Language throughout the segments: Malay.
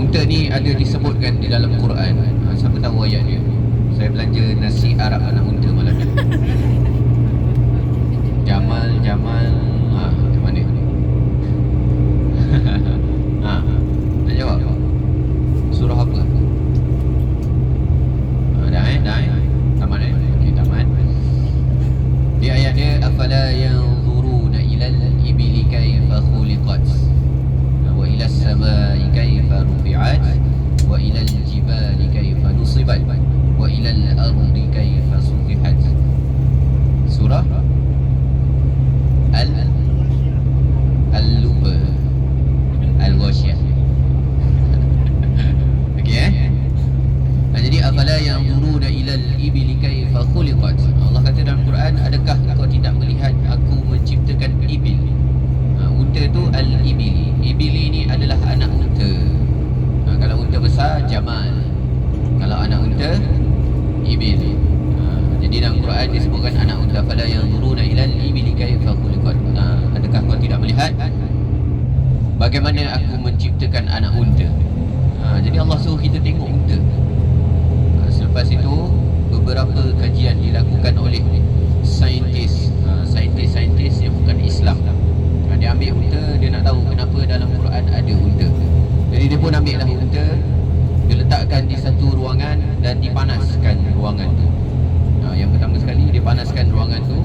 Unta ni ada disebutkan di dalam Quran. Siapa tahu ayat dia? Saya belanja nasi Arab anak unta malam ni. Jamal ke mana? Nak jawab? Surah apa? Dah tamat okey, tamat. Di ayat dia, afala yanzuruna ilal ibili kaifa khuliqat wa ilas samai kaifa rufi'at wa ilal jibali kaifa nusibat wa ilal ardi kaifa sutihat. Surah Al-Luba Al-Ghashiyah. Okey jadi afala yanzuruna ilal ibili kaifa khuliqat. Allah kata dalam Quran, adakah kau tidak melihat aku menciptakan ibil? Unta tu al-ibili. Ibili ni adalah anak unta. Kalau unta besar jamal, kalau anak unta ibil. Jadi dalam Quran disebutkan anak unta, fala yanzuruna ilal ibili kaifa khuliqat. Adakah kau tidak melihat bagaimana aku menciptakan anak unta? Jadi Allah suruh kita tengok unta. Selepas itu beberapa kajian dilakukan oleh saintis yang bukan Islam. Dia ambil unta, dia nak tahu kenapa dalam Quran ada unta. Jadi dia pun ambil lah unta, dia letakkan di satu ruangan dan dipanaskan ruangan tu. Yang pertama sekali dia panaskan ruangan tu.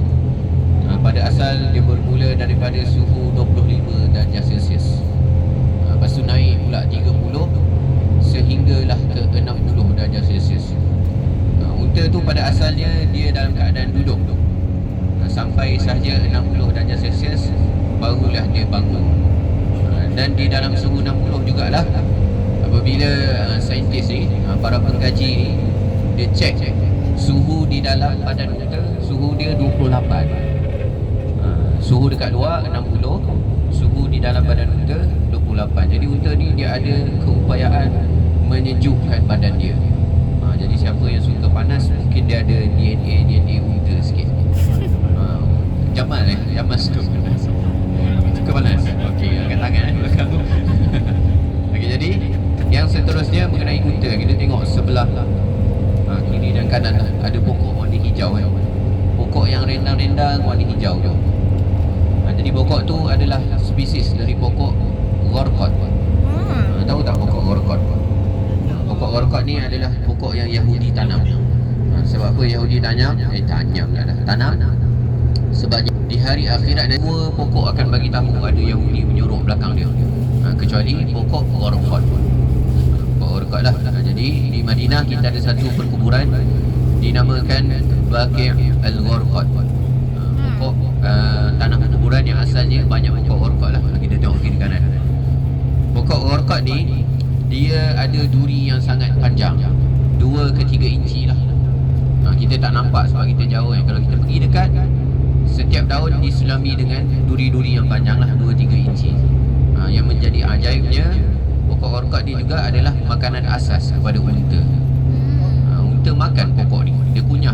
Pada asal dia bermula daripada suhu 25 darjah Celsius. Lepas tu naik pula 30 sehinggalah ke 60 darjah Celsius. Unta tu pada asalnya dia dalam keadaan duduk. Sampai sahaja 60 darjah Celsius barulah dia bangun. Dan di dalam suhu 60 jugalah apabila saintis ni, para pengkaji ni, dia cek suhu di dalam badan unta, suhu dia 28. Suhu dekat luar 60, suhu di dalam badan unta 28. Jadi unta ni dia ada keupayaan menyejukkan badan dia. Jadi siapa yang suka panas, mungkin dia ada DNA unta sikit. Jamal suka panas. Suka panas? Okey, angkat tangan belakang tu. Okey, jadi yang seterusnya mengenai unta, kita tengok sebelah kiri dan kanan ada pokok warna hijau. Pokok yang rendang-rendang warna hijau tu. Jadi pokok tu adalah spesies dari pokok gharqad. Tahu tak pokok gharqad? Pokok gharqad ni adalah pokok yang Yahudi tanam. Sebab apa Yahudi tanam? Tanam sebab di hari akhirat semua pokok akan bagi tahu ada Yahudi menyorok belakang dia. Kecuali pokok gharqad. Pokok gharqad lah. Jadi di Madinah kita ada satu perkuburan dinamakan Baqi' al-Gharqad. Pokok tanah perkuburan yang asalnya banyak pokok gharqad lah. Kita tengok kiri kanan. Pokok gharqad ni dia ada duri yang sangat panjang, 2 ke 3 inci lah. Kita tak nampak sebab kita jauh. Kalau kita pergi dekat, setiap daun diselami dengan duri-duri yang panjang lah, 2-3 inci. Yang menjadi ajaibnya, pokok gharqad ni juga adalah makanan asas kepada unta. Unta makan pokok ni, dia kunyah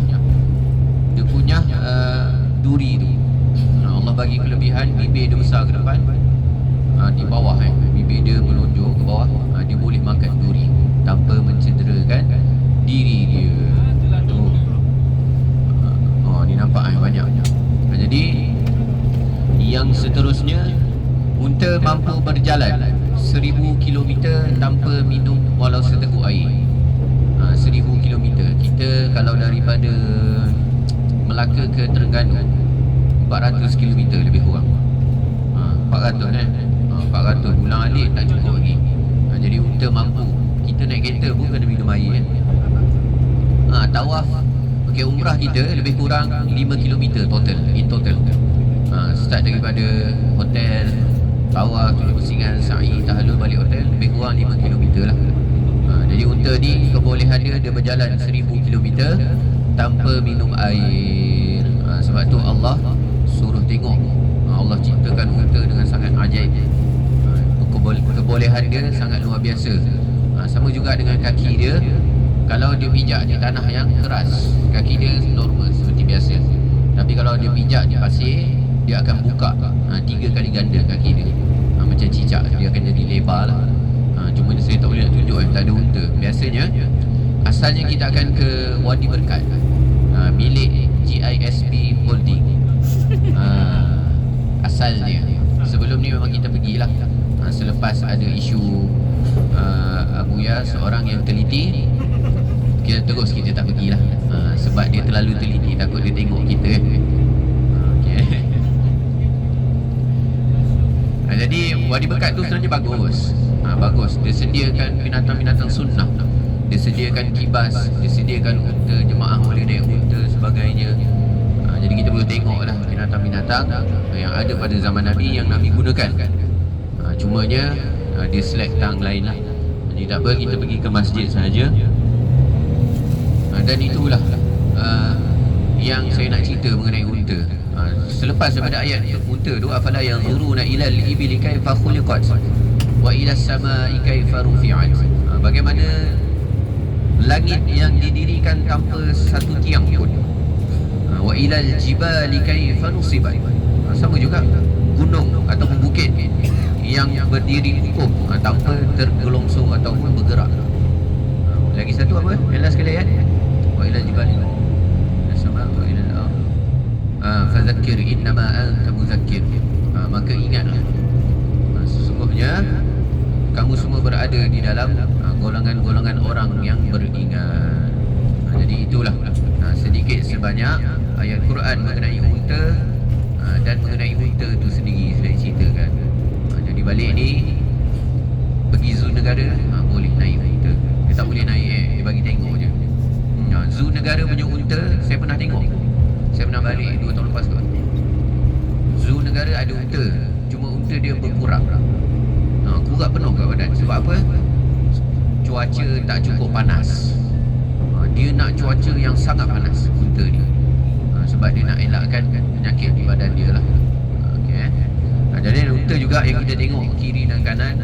duri tu. Allah bagi kelebihan, bibir dia besar ke depan, di bawah bibir dia menonjol ke bawah. Dia boleh makan duri tanpa mencederakan diri dia tu. Ni nampak banyak. Jadi yang seterusnya, unta mampu berjalan 1000 km tanpa minum walau seteguk air. 1000 km. Kita kalau daripada Melaka ke Terengganu 400 km lebih kurang. 400 400 ulang alik tak cukup lagi. Jadi unta mampu. Kita naik kereta pun kena minum air tawaf umrah kita lebih kurang 5 km in total. Start daripada hotel, tawaf, tujuh pusingan, sa'i, tahlul, balik hotel, lebih kurang 5 km lah. Jadi unta ni kebolehan dia berjalan 1000 km tanpa minum air. Sebab tu Allah suruh tengok. Allah ciptakan unta dengan sangat ajaib. Kebolehan dia sangat luar biasa. Sama juga dengan kaki dia. Kalau dia pijak di tanah yang keras, kaki dia normal seperti biasa. Tapi kalau dia pijak di pasir, dia akan buka 3 kali ganda kaki dia. Macam cicak, dia akan jadi lebar lah. Cuma saya tak boleh nak tunjuk tak ada unta. Biasanya asalnya kita akan ke Wadi Berkat, milik GISP Holding. Asalnya sebelum ni memang kita pergilah. Selepas ada isu Abu Ya seorang yang teliti, kita tak pergilah. Sebab dia terlalu teliti, takut dia tengok kita. Okay. Jadi Wadi Berkat tu sebenarnya bagus. Bagus. Dia sediakan binatang-binatang sunnah. Dia sediakan kibas, dia sediakan unta, jemaah boleh naik unta sebagainya. Jadi kita boleh tengoklah binatang-binatang yang ada pada zaman Nabi yang Nabi gunakan. Cumanya dia select tang lain lah. Jadi tak apa, kita pergi ke masjid sahaja. Dan itulah yang saya nak cerita mengenai unta. Selepas daripada ayat unta tu, afala yanzuruna ilal ibili kaifa khuliqat wa ilas samai kaifa rufi'at. Bagaimana langit yang didirikan tanpa satu tiang pun. Wa ilal jibali kaifa nusibat. Sama juga gunung ataupun bukit yang berdiri kukuh tanpa tergelongsong ataupun bergerak. Lagi satu apa? Yang last sekali ayat. Wa ilal jibali sama wa ilal ardh. Fadzakir innama anta muzakkir. Maka ingatlah, sesungguhnya kamu semua berada di dalam golongan-golongan orang yang beringat. Jadi itulah sedikit sebanyak ayat Quran mengenai unta dan mengenai unta itu sendiri saya ceritakan. Jadi balik ni pergi zoo negara, boleh naik unta. Dia tak boleh naik, dia bagi tengok je. Zoo negara punya unta saya pernah tengok. Saya pernah balik 2 tahun lepas tu. Zoo negara ada unta, cuma unta dia berkurang. Kurap penuh kat badan. Sebab apa? Cuaca tak cukup panas. Dia nak cuaca yang sangat panas, unta ni. Sebab dia nak elakkan penyakit di badan dia lah. Okay. Jadi unta juga yang kita tengok kiri dan kanan,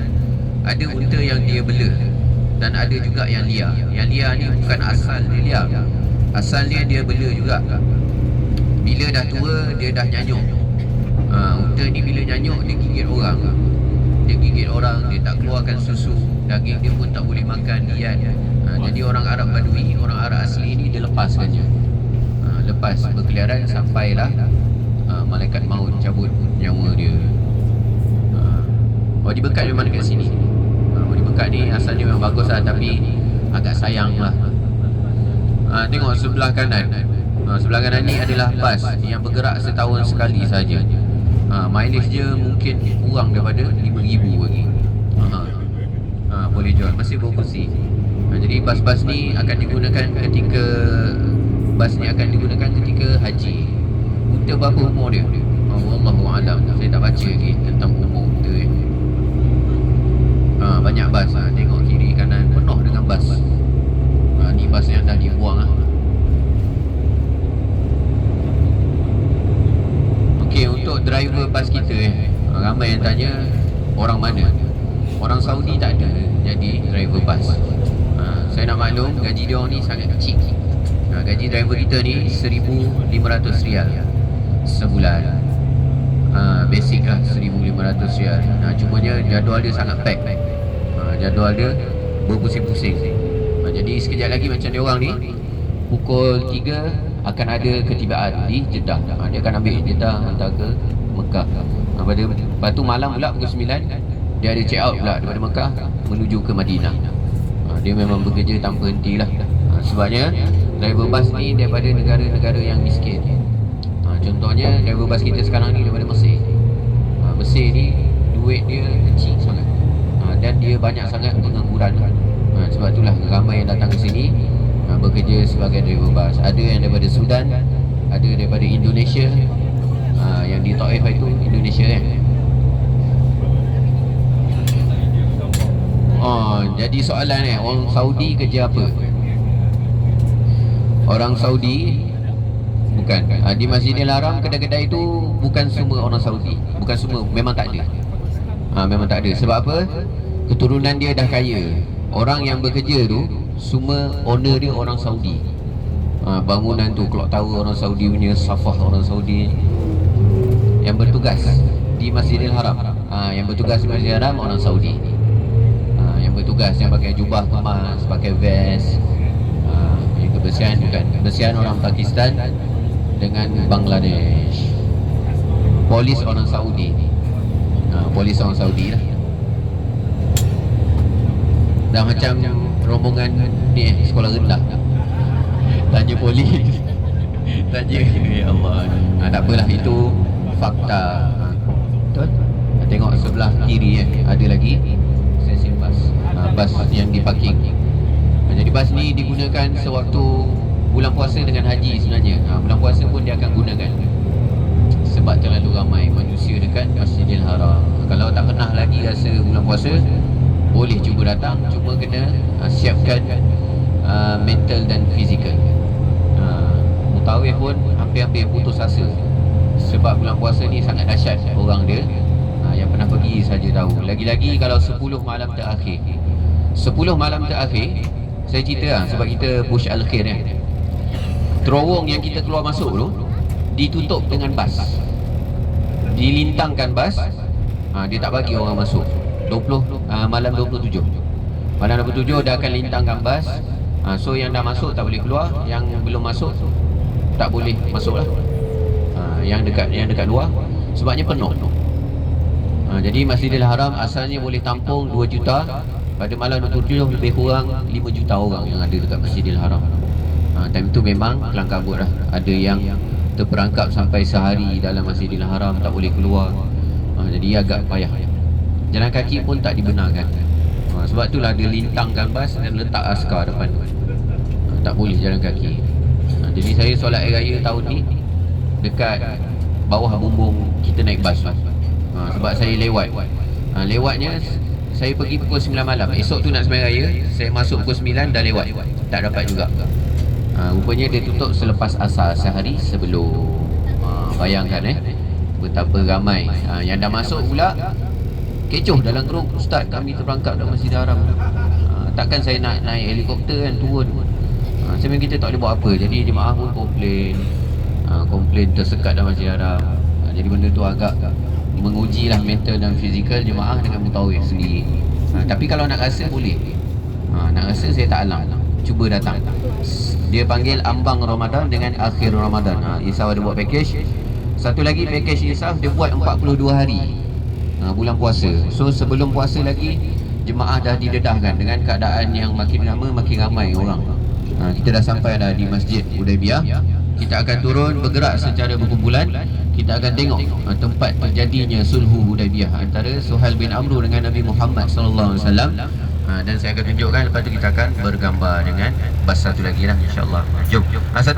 ada unta yang dia bela dan ada juga yang liar. Yang liar ni bukan asal dia liar, asal dia bela juga. Bila dah tua dia dah nyanyuk. Unta ni bila nyanyuk dia gigit orang. Dia gigit orang, dia tak keluarkan susu, daging dia pun tak boleh makan, diet. Jadi orang Arab Badui, orang Arab asli ni dia lepaskannya. Lepas berkeliaran sampailah malaikat maut cabut nyawa dia. Wadi Berkat memang dekat sini. Wadi Berkat ni asalnya memang bagus lah, tapi agak sayang lah. Tengok sebelah kanan. Sebelah kanan ni adalah bas yang bergerak setahun sekali saja. Mileage dia mungkin kurang daripada 5,000 lagi. Boleh jual, masih berfungsi. Jadi bas-bas ni akan digunakan ketika haji. Unta berapa umur dia? Wallahualam, saya tak baca lagi tentang umur unta ni. Banyak bas, tengok kiri kanan penuh dengan bas. Ni bas yang dah dibuang lah. Okey, untuk driver bas kita ramai yang tanya orang mana. Orang Saudi tak ada jadi driver bas. Saya nak maklum gaji dia orang ni sangat kecil. Gaji driver kita ni 1,500 rial sebulan. Basic lah 1,500 rial. Cumanya jadual dia sangat pack. Jadual dia berpusing-pusing. Jadi sekejap lagi macam dia orang ni, pukul 3 akan ada ketibaan di Jeddah. Dia akan ambil Jeddah hantar ke Mekah. Lepas tu malam pula pukul 9 dia ada check out pula daripada Mekah menuju ke Madinah. Dia memang bekerja tanpa henti lah. Sebabnya driver bas ni daripada negara-negara yang miskin. Contohnya driver bas kita sekarang ni daripada Mesir. Mesir ni duit dia kecil sangat, dan dia banyak sangat pengangguran. Sebab itulah ramai yang datang ke sini bekerja sebagai driver bas. Ada yang daripada Sudan, ada daripada Indonesia. Yang di Taif itu Indonesia kan. Jadi soalan ni, orang Saudi kerja apa? Orang Saudi bukan di Masjidil Haram, kedai-kedai itu bukan semua orang Saudi. Bukan semua, memang tak ada. Memang tak ada. Sebab apa? Keturunan dia dah kaya. Orang yang bekerja tu semua owner dia orang Saudi. Bangunan tu kalau tahu orang Saudi punya safah, orang Saudi yang bertugas di Masjidil Haram. Yang bertugas di Masjidil Haram orang Saudi. Yang bertugas yang pakai jubah kemas, pakai vest. Yang kebersihan bukan kebersihan orang Pakistan dengan Bangladesh. Polis orang Saudi. Polis orang Saudi lah. Dah macam rombongan ni sekolah rendah. Tanya polis. Tanya, ya Allah. Tak apalah, itu fakta. Betul? Tengok sebelah kiri ada lagi stesen bas. Bas yang diparking. Jadi bas ni digunakan sewaktu bulan puasa dengan haji sebenarnya. Bulan puasa pun dia akan gunakan sebab terlalu ramai manusia dekat Masjidil Haram. Kalau tak pernah lagi rasa bulan puasa, boleh cuba datang, cuma kena siapkan mental dan fizikal. Mutawif pun hampir-hampir putus asa sebab bulan puasa ni sangat dahsyat orang dia. Yang pernah pergi saja tahu. Lagi-lagi kalau 10 malam terakhir. 10 malam terakhir, saya cerita sebab kita push al-khair terowong yang kita keluar masuk tu ditutup dengan bas. Dilintangkan bas. Dia tak bagi orang masuk. Malam 27. Malam 27 dah akan lintangkan bas. So yang dah masuk tak boleh keluar, yang belum masuk tak boleh masuk lah. Yang dekat luar sebabnya penuh. Jadi Masjidil Haram asalnya boleh tampung 2 juta. Pada malam 27 lebih kurang 5 juta orang yang ada dekat Masjidil Haram. Time tu memang kelang kabut lah. Ada yang terperangkap sampai sehari dalam Masjidil Haram, tak boleh keluar. Jadi agak payah. Jalan kaki pun tak dibenarkan. Sebab itulah dia lintangkan bas dan letak askar depan. Tak boleh jalan kaki. Jadi saya solat air raya tahun ni dekat bawah bumbung kita naik bas. Sebab saya lewat. Lewatnya saya pergi pukul 9 malam. Esok tu nak sembahyang raya, saya masuk pukul 9 dah lewat. Tak dapat juga. Rupanya dia tutup selepas asar sehari sebelum. Bayangkan betapa ramai. Yang dah masuk pula kecoh dalam grup, ustaz kami terperangkap dalam Masjidil Haram. Takkan saya nak naik helikopter kan turun. Sebenarnya kita tak boleh buat apa. Jadi jemaah pun komplain tersekat dalam Masjidil Haram. Jadi benda tu agak mengujilah mental dan fizikal jemaah dengan mutawif sendiri. Tapi kalau nak rasa boleh. Nak rasa saya tak alang, cuba datang. Dia panggil ambang Ramadan dengan akhir Ramadan. Isaf ada buat package. Satu lagi package Isaf dia buat 42 hari bulan puasa. So sebelum puasa lagi jemaah dah didedahkan dengan keadaan yang makin lama makin ramai orang. Kita dah sampai dah di Masjid Hudaibiyah. Kita akan turun bergerak secara berkumpulan. Kita akan tengok tempat terjadinya sulhu Hudaibiyah antara Suhail bin Amru dengan Nabi Muhammad sallallahu alaihi wasallam. Dan saya akan tunjukkan, lepas tu kita akan bergambar dengan bas satu lagi lah, insya-Allah. Jom.